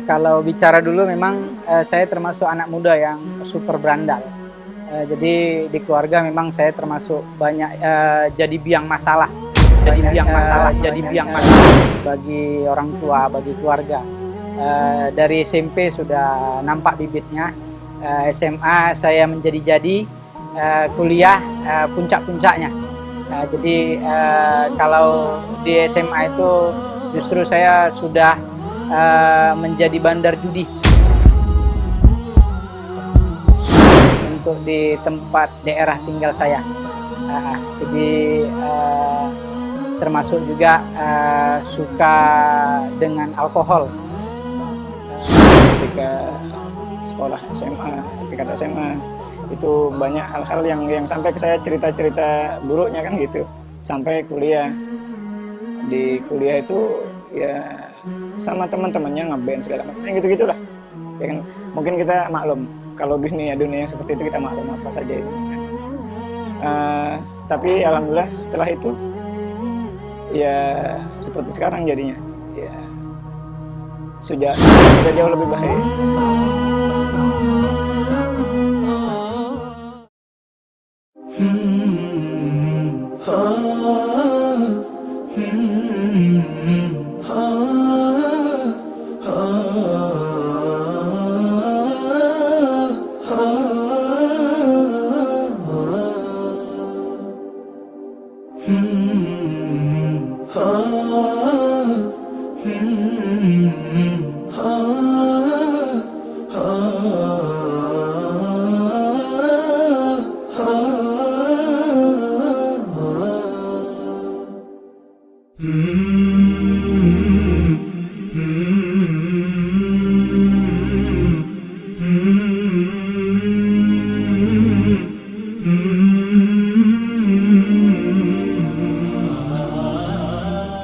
Kalau bicara dulu memang saya termasuk anak muda yang super berandal. Jadi di keluarga memang saya termasuk banyak jadi biang masalah, jadi biang masalah bagi orang tua, bagi keluarga. Dari SMP sudah nampak bibitnya. SMA saya menjadi-jadi, kuliah puncak-puncaknya. Jadi kalau di SMA itu justru saya sudah menjadi bandar judi untuk di tempat daerah tinggal saya. Jadi termasuk juga suka dengan alkohol. Ketika sekolah SMA, tingkat SMA itu banyak hal-hal yang sampai ke saya cerita-cerita buruknya kan gitu. Sampai kuliah, di kuliah itu ya sama teman-temannya ngeband segala macam gitu-gitulah. Ya kan, mungkin kita maklum kalau dunia seperti itu, kita maklum apa saja itu. Tapi alhamdulillah setelah itu ya seperti sekarang jadinya. Ya sudah jauh lebih baik.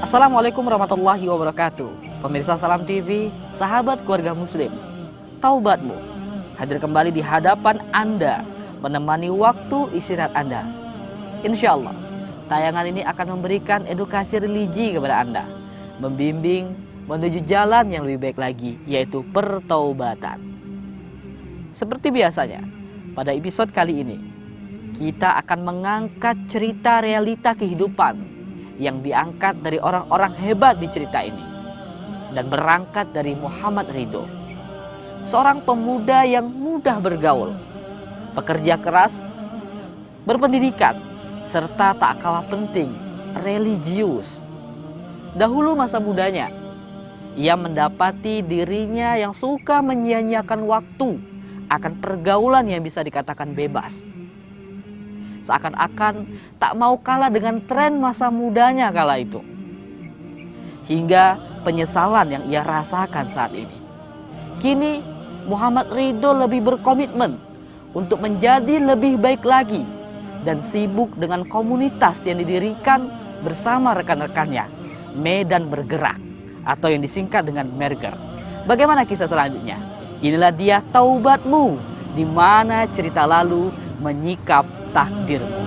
Assalamualaikum warahmatullahi wabarakatuh. Pemirsa Salam TV, sahabat keluarga muslim, taubatmu hadir kembali di hadapan Anda, menemani waktu istirahat Anda. Insya Allah, tayangan ini akan memberikan edukasi religi kepada Anda, membimbing menuju jalan yang lebih baik lagi, yaitu pertaubatan. Seperti biasanya, pada episode kali ini kita akan mengangkat cerita realita kehidupan yang diangkat dari orang-orang hebat di cerita ini, dan berangkat dari Muhammad Ridho, seorang pemuda yang mudah bergaul, pekerja keras, berpendidikan, serta tak kalah penting, religius. Dahulu masa mudanya, ia mendapati dirinya yang suka menyia-nyiakan waktu akan pergaulan yang bisa dikatakan bebas. Seakan-akan tak mau kalah dengan tren masa mudanya kala itu. Hingga penyesalan yang ia rasakan saat ini. Kini Muhammad Ridho lebih berkomitmen untuk menjadi lebih baik lagi dan sibuk dengan komunitas yang didirikan bersama rekan-rekannya, Medan Bergerak, atau yang disingkat dengan Merger. Bagaimana kisah selanjutnya? Inilah dia Taubatmu, di mana cerita lalu menyikap takdirmu.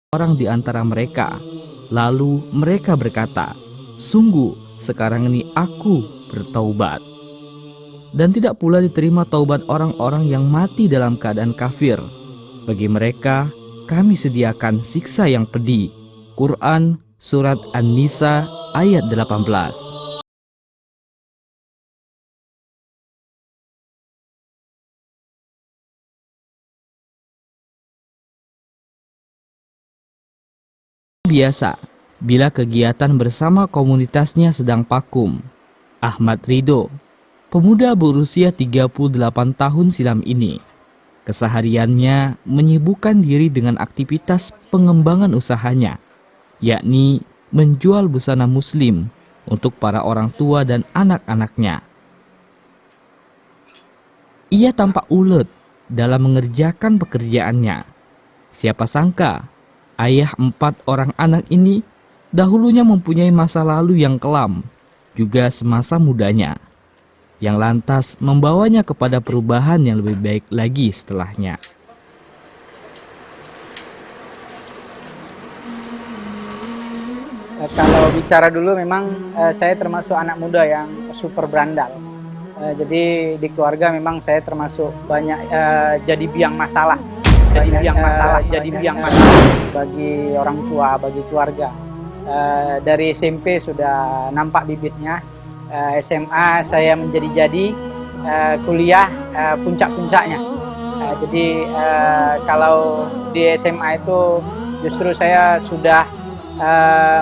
Orang di antara mereka, lalu mereka berkata, "Sungguh sekarang ini aku bertaubat." Dan tidak pula diterima taubat orang-orang yang mati dalam keadaan kafir. Bagi mereka kami sediakan siksa yang pedih. Quran Surat An-Nisa ayat 18. Biasa, bila kegiatan bersama komunitasnya sedang vakum, Ahmad Ridho, pemuda berusia 38 tahun silam ini, kesehariannya menyibukkan diri dengan aktivitas pengembangan usahanya, yakni menjual busana muslim untuk para orang tua dan anak-anaknya. Ia tampak ulet dalam mengerjakan pekerjaannya. Siapa sangka, ayah 4 orang anak ini dahulunya mempunyai masa lalu yang kelam, juga semasa mudanya, yang lantas membawanya kepada perubahan yang lebih baik lagi setelahnya. Kalau bicara dulu memang saya termasuk anak muda yang super berandal. Jadi di keluarga memang saya termasuk banyak jadi biang masalah. Jadi biang masalah bagi orang tua, bagi keluarga. Dari SMP sudah nampak bibitnya. SMA saya menjadi-jadi, kuliah puncak-puncaknya. Jadi kalau di SMA itu justru saya sudah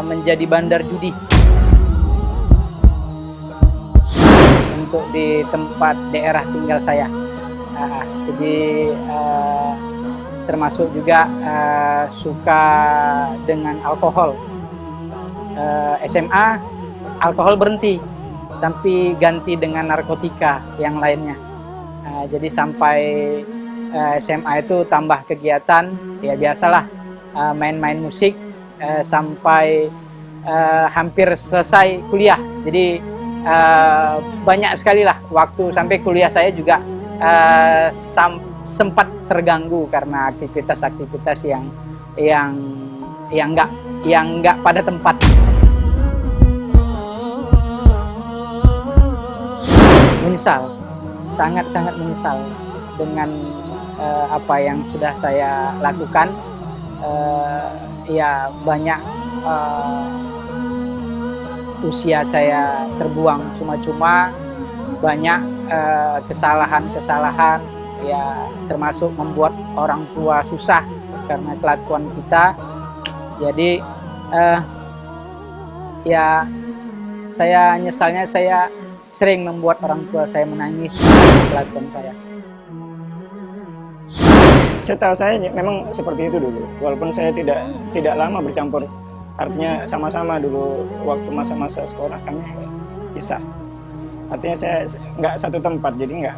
menjadi bandar judi untuk di tempat daerah tinggal saya. Jadi termasuk juga suka dengan alkohol. SMA alkohol berhenti, tapi ganti dengan narkotika yang lainnya. Jadi sampai SMA itu tambah kegiatan, ya biasalah main-main musik sampai hampir selesai kuliah. Jadi banyak sekali lah waktu sampai kuliah saya juga sempat terganggu karena aktivitas-aktivitas yang nggak pada tempat. Menyesal, sangat-sangat menyesal dengan apa yang sudah saya lakukan. Ya banyak usia saya terbuang cuma-cuma, banyak kesalahan-kesalahan, ya termasuk membuat orang tua susah karena kelakuan kita. Jadi ya saya nyesalnya saya sering membuat orang tua saya menangis karena kelakuan saya. Setahu saya memang seperti itu dulu, walaupun saya tidak lama bercampur, artinya sama-sama dulu waktu masa-masa sekolah kami pisah. Artinya saya nggak satu tempat, jadi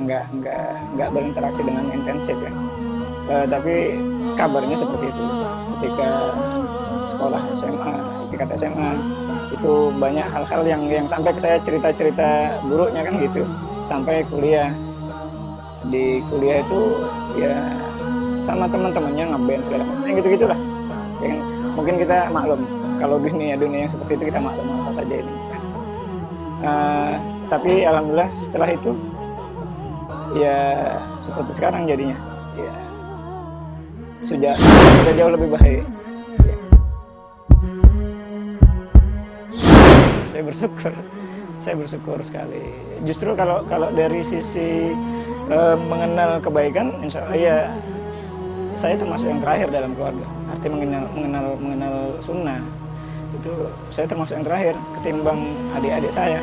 nggak berinteraksi dengan intensif ya. Tapi kabarnya seperti itu. Ketika sekolah SMA, tingkat SMA itu banyak hal-hal yang sampai ke saya cerita-cerita buruknya kan gitu. Sampai kuliah, di kuliah itu ya sama teman-temannya ngeband segala macam gitu-gitulah. Ya, mungkin kita maklum kalau dunia yang seperti itu, kita maklum apa saja ini. Tapi alhamdulillah setelah itu ya seperti sekarang jadinya. Ya, sudah jauh lebih baik. Ya. Saya bersyukur sekali. Justru kalau dari sisi mengenal kebaikan, insya Allah ya saya termasuk yang terakhir dalam keluarga. Arti mengenal sunnah itu saya termasuk yang terakhir ketimbang adik-adik saya.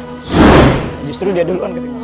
Justru dia duluan ketimbang.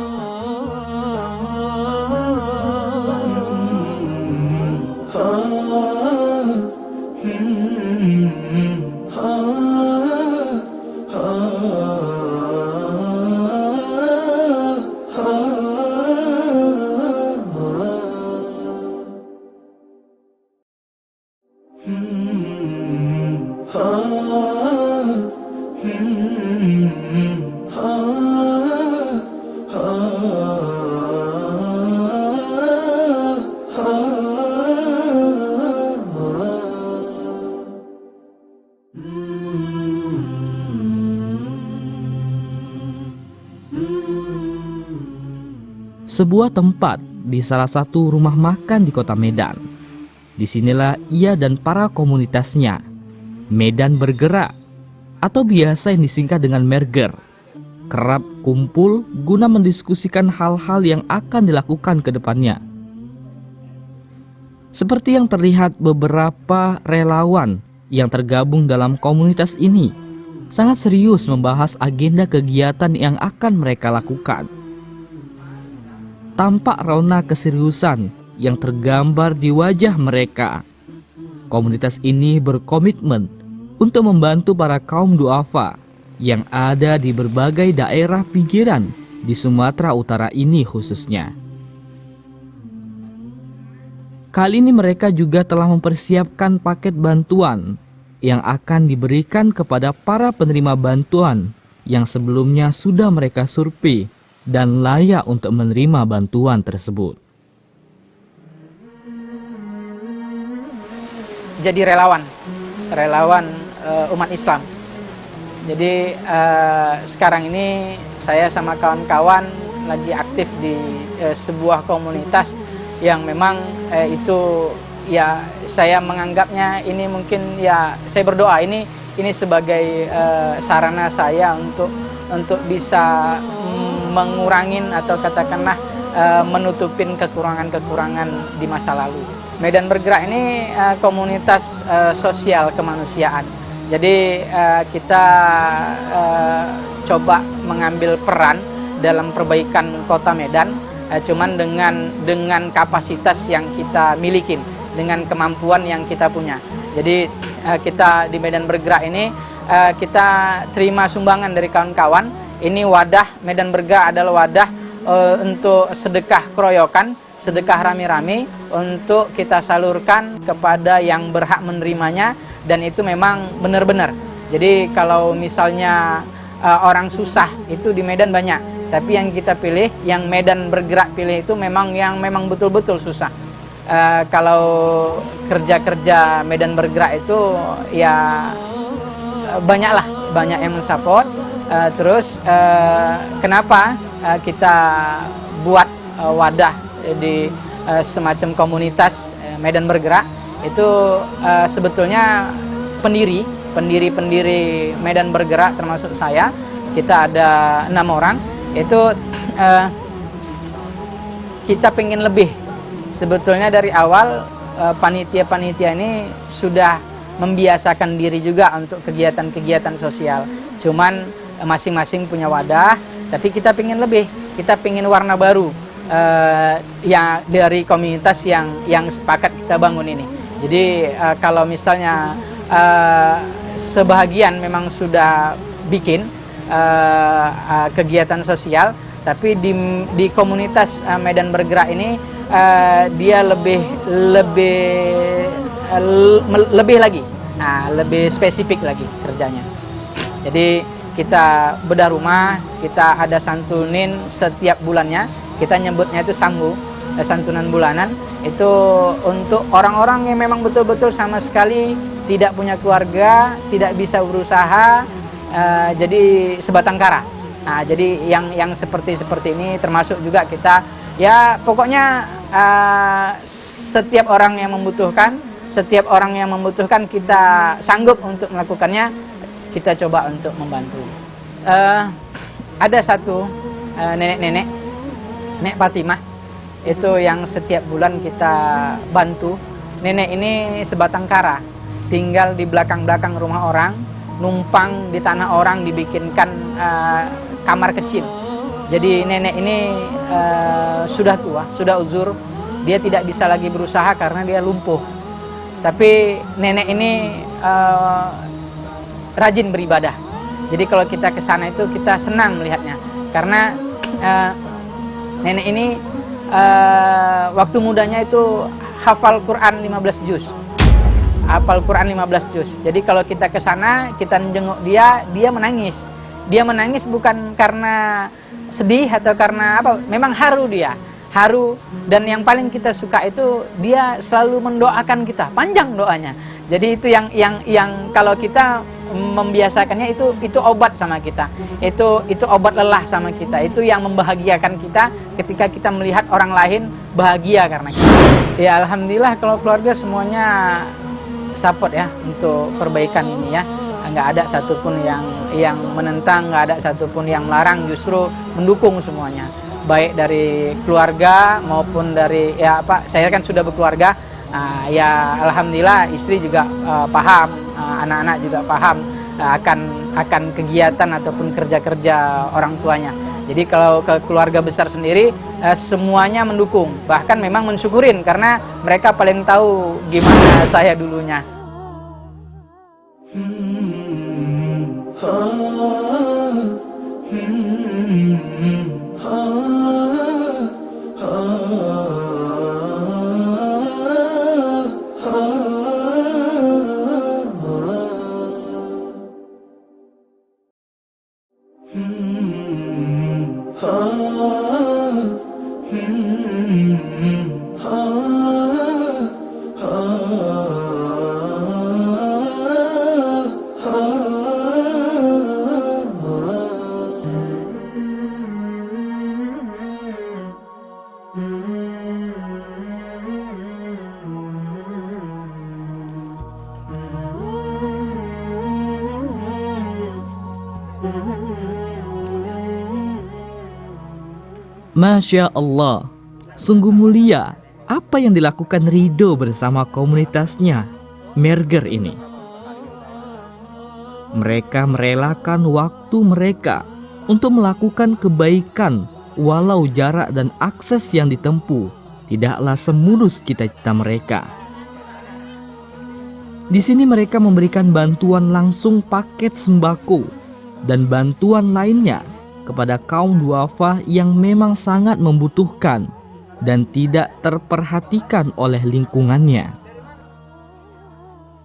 Sebuah tempat di salah satu rumah makan di kota Medan. Disinilah ia dan para komunitasnya Medan bergerak atau biasa yang disingkat dengan merger, kerap kumpul guna mendiskusikan hal-hal yang akan dilakukan ke depannya. Seperti yang terlihat, beberapa relawan yang tergabung dalam komunitas ini sangat serius membahas agenda kegiatan yang akan mereka lakukan. Tampak rauna keseriusan yang tergambar di wajah mereka. Komunitas ini berkomitmen untuk membantu para kaum duafa yang ada di berbagai daerah pinggiran di Sumatera Utara ini khususnya. Kali ini mereka juga telah mempersiapkan paket bantuan yang akan diberikan kepada para penerima bantuan yang sebelumnya sudah mereka survei dan layak untuk menerima bantuan tersebut. Jadi relawan umat Islam. Jadi sekarang ini saya sama kawan-kawan lagi aktif di sebuah komunitas yang memang itu ya saya menganggapnya ini mungkin ya saya berdoa ini sebagai sarana saya untuk bisa mengurangin atau katakanlah menutupin kekurangan-kekurangan di masa lalu. Medan Bergerak ini komunitas sosial kemanusiaan. Jadi kita coba mengambil peran dalam perbaikan kota Medan, cuman dengan kapasitas yang kita miliki, dengan kemampuan yang kita punya. Jadi kita di Medan Bergerak ini kita terima sumbangan dari kawan-kawan. Ini wadah, Medan Bergerak adalah wadah untuk sedekah keroyokan, sedekah rame-rame untuk kita salurkan kepada yang berhak menerimanya, dan itu memang benar-benar. Jadi kalau misalnya orang susah itu di Medan banyak, tapi yang kita pilih, yang Medan Bergerak pilih itu memang yang memang betul-betul susah. Kalau kerja-kerja Medan Bergerak itu ya banyak yang mensupport. Terus kenapa kita buat wadah di semacam komunitas Medan Bergerak itu sebetulnya pendiri Medan Bergerak termasuk saya, kita ada 6 orang. Itu kita pengen lebih. Sebetulnya dari awal panitia-panitia ini sudah membiasakan diri juga untuk kegiatan-kegiatan sosial. Cuman masing-masing punya wadah, tapi kita pengen lebih. Kita pengen warna baru ya dari komunitas yang sepakat kita bangun ini. Jadi kalau misalnya sebahagian memang sudah bikin kegiatan sosial, tapi di komunitas Medan Bergerak ini dia lebih lagi, lebih spesifik lagi kerjanya. Jadi kita bedah rumah, kita ada santunin setiap bulannya, kita nyebutnya itu sambu, santunan bulanan. Itu untuk orang-orang yang memang betul-betul sama sekali tidak punya keluarga, tidak bisa berusaha, jadi sebatang kara. Nah, jadi yang seperti ini termasuk juga kita, ya pokoknya setiap orang yang membutuhkan kita sanggup untuk melakukannya, kita coba untuk membantu. Ada satu nenek Fatimah, itu yang setiap bulan kita bantu. Nenek ini sebatang kara, tinggal di belakang-belakang rumah orang, numpang di tanah orang, dibikinkan kamar kecil. Jadi nenek ini sudah tua, sudah uzur, dia tidak bisa lagi berusaha karena dia lumpuh. Tapi nenek ini rajin beribadah. Jadi kalau kita ke sana itu kita senang melihatnya, karena nenek ini waktu mudanya itu hafal Quran 15 juz. Hafal Quran 15 juz. Jadi kalau kita ke sana, kita menjenguk dia menangis. Dia menangis bukan karena sedih atau karena apa, memang haru dia. Haru, dan yang paling kita suka itu dia selalu mendoakan kita, panjang doanya. Jadi itu yang kalau kita membiasakannya itu obat sama kita. Itu obat lelah sama kita. Itu yang membahagiakan kita ketika kita melihat orang lain bahagia karena kita. Ya alhamdulillah kalau keluarga semuanya support ya untuk perbaikan ini ya. nggak ada satupun yang menentang, nggak ada satupun yang melarang, justru mendukung semuanya, baik dari keluarga maupun dari saya kan sudah berkeluarga, ya alhamdulillah istri juga paham, anak-anak juga paham akan kegiatan ataupun kerja-kerja orang tuanya. Jadi kalau ke keluarga besar sendiri semuanya mendukung, bahkan memang mensyukurin karena mereka paling tahu gimana saya dulunya. Masya Allah, sungguh mulia apa yang dilakukan Ridho bersama komunitasnya, Merger ini. Mereka merelakan waktu mereka untuk melakukan kebaikan walau jarak dan akses yang ditempuh tidaklah semulus cita-cita mereka. Di sini mereka memberikan bantuan langsung paket sembako dan bantuan lainnya kepada kaum duafa yang memang sangat membutuhkan dan tidak terperhatikan oleh lingkungannya.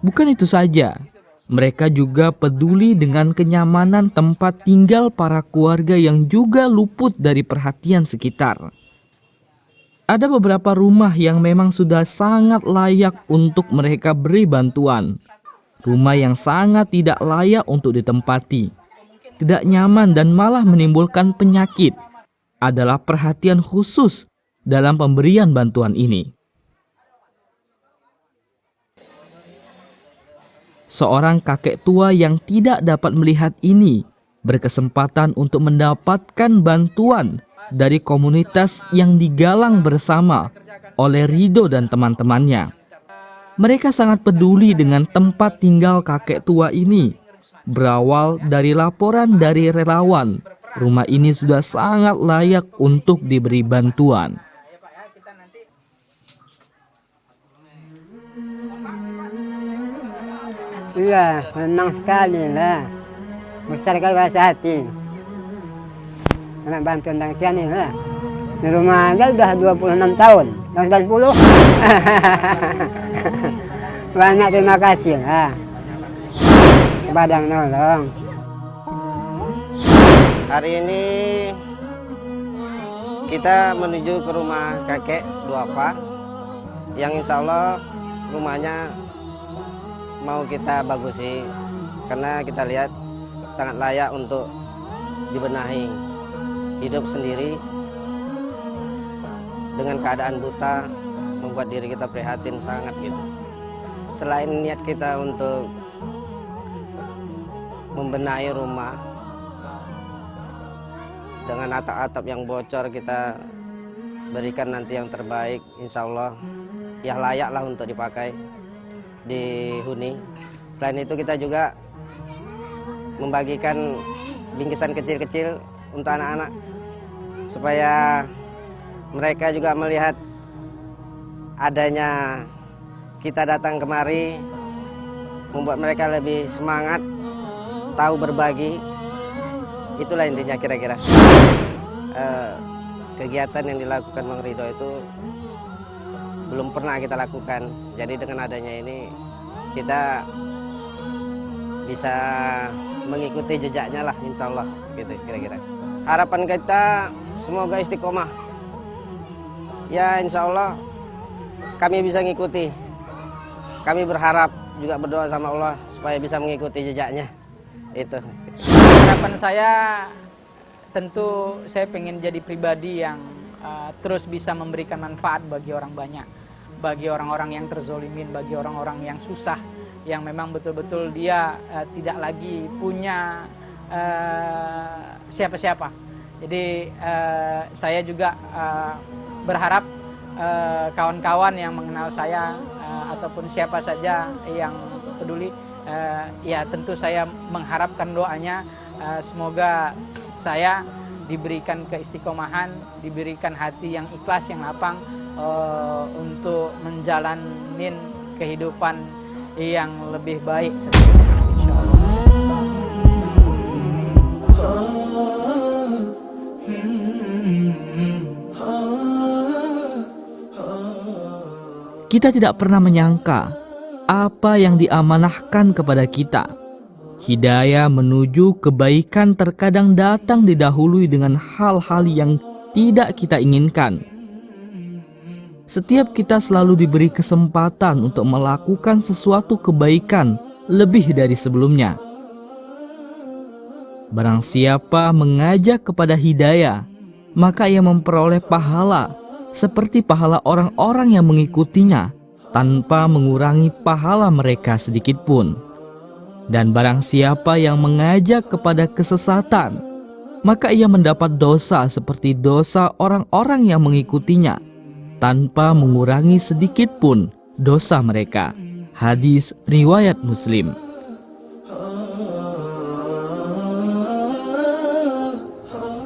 Bukan itu saja, mereka juga peduli dengan kenyamanan tempat tinggal para keluarga yang juga luput dari perhatian sekitar. Ada beberapa rumah yang memang sudah sangat layak untuk mereka beri bantuan. Rumah yang sangat tidak layak untuk ditempati, tidak nyaman dan malah menimbulkan penyakit adalah perhatian khusus dalam pemberian bantuan ini. Seorang kakek tua yang tidak dapat melihat ini berkesempatan untuk mendapatkan bantuan dari komunitas yang digalang bersama oleh Ridho dan teman-temannya. Mereka sangat peduli dengan tempat tinggal kakek tua ini. Berawal dari laporan dari relawan, rumah ini sudah sangat layak untuk diberi bantuan. Iya, senang sekali lah. Besar kali rasa hati. Anak bantuan dan kian ini lah. Di rumah aja udah 26 tahun. Yang sudah 10. Banyak terima kasih lah. Kepada yang nolong. Hari ini kita menuju ke rumah kakek duafa yang insya Allah rumahnya mau kita bagusi karena kita lihat sangat layak untuk dibenahi. Hidup sendiri dengan keadaan buta membuat diri kita prihatin sangat gitu. Selain niat kita untuk membenahi rumah dengan atap-atap yang bocor, kita berikan nanti yang terbaik, insya Allah ya layaklah untuk dipakai di huni. Selain itu kita juga membagikan bingkisan kecil-kecil untuk anak-anak supaya mereka juga melihat adanya kita datang kemari, membuat mereka lebih semangat, tahu berbagi. Itulah intinya kira-kira. Kegiatan yang dilakukan Bang Ridho itu belum pernah kita lakukan. Jadi dengan adanya ini kita bisa mengikuti jejaknya lah, insya Allah gitu kira-kira. Harapan kita semoga istiqomah. Ya insya Allah kami bisa ngikuti. Kami berharap juga berdoa sama Allah supaya bisa mengikuti jejaknya. Itu. Harapan saya tentu saya pengen jadi pribadi yang terus bisa memberikan manfaat bagi orang banyak, bagi orang-orang yang terzolimin, bagi orang-orang yang susah, yang memang betul-betul dia tidak lagi punya siapa-siapa. Jadi saya juga berharap kawan-kawan yang mengenal saya ataupun siapa saja yang peduli, ya tentu saya mengharapkan doanya, semoga saya diberikan keistiqomahan, diberikan hati yang ikhlas, yang lapang untuk menjalanin kehidupan yang lebih baik. Insyaallah. Kita tidak pernah menyangka apa yang diamanahkan kepada kita. Hidayah menuju kebaikan terkadang datang didahului dengan hal-hal yang tidak kita inginkan. Setiap kita selalu diberi kesempatan untuk melakukan sesuatu kebaikan lebih dari sebelumnya. Barang siapa mengajak kepada hidayah, maka ia memperoleh pahala seperti pahala orang-orang yang mengikutinya tanpa mengurangi pahala mereka sedikit pun. Dan barang siapa yang mengajak kepada kesesatan, maka ia mendapat dosa seperti dosa orang-orang yang mengikutinya tanpa mengurangi sedikit pun dosa mereka. Hadis riwayat Muslim.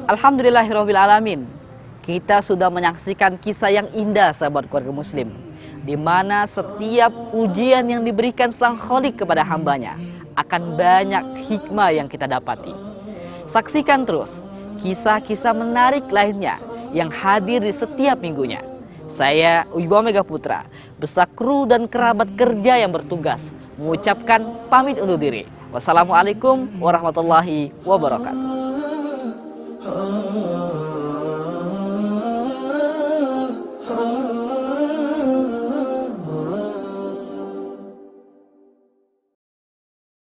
Alhamdulillahirrahmanirrahim. Kita sudah menyaksikan kisah yang indah sahabat keluarga muslim, di mana setiap ujian yang diberikan Sang Khalik kepada hambanya akan banyak hikmah yang kita dapati. Saksikan terus kisah-kisah menarik lainnya yang hadir di setiap minggunya. Saya Wibawa Mega Putra beserta kru dan kerabat kerja yang bertugas mengucapkan pamit undur diri. Wassalamualaikum warahmatullahi wabarakatuh.